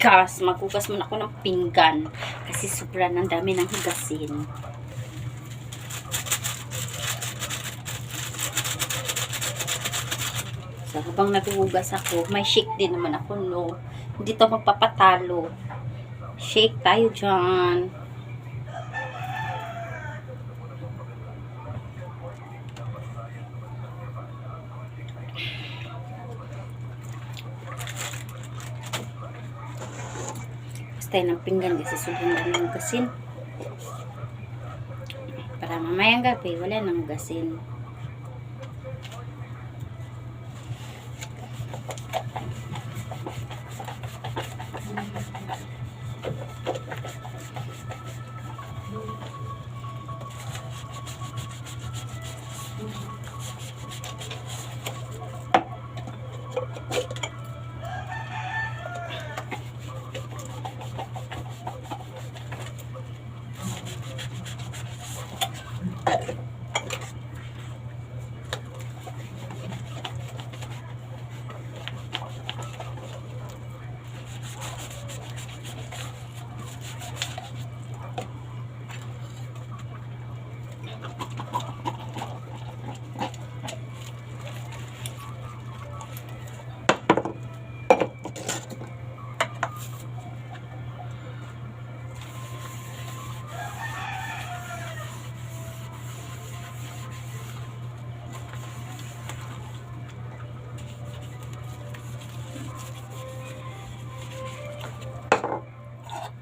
Maghugas muna ako ng pinggan. Kasi sobrang ang dami ng hugasin. So, habang naghuhugas ako, may shake din naman ako, no? Hindi to magpapatalo. Shake tayo dyan. Tayo ng pinggan kasi sobrang dami ng hugasin. Para mamayang gabi, wala nang hugasin.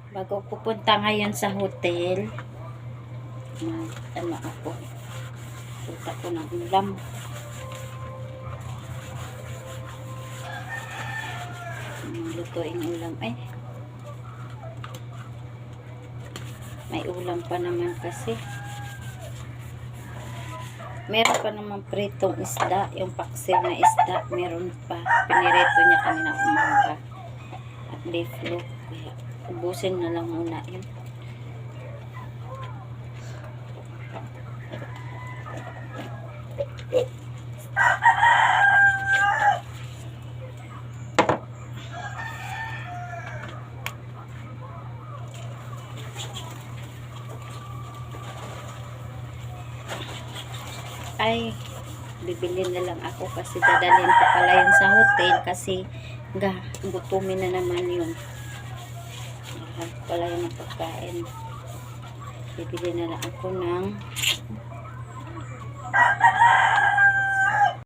Bago pupunta ngayon sa hotel, ano ako, punta ko ng ulam. Lutuin ulam. Ay, may ulam pa naman kasi. Meron pa naman pritong isda, yung paksiw na isda, meron pa. Pinirito niya kanina umaga. At beef loaf. Kaya ubusin na lang muna yun. Ay, bibili na lang ako kasi dadalhin ko pala yun sa hotel kasi gutumin na naman yun. Pala yung pagkain. Bibili na lang ako ng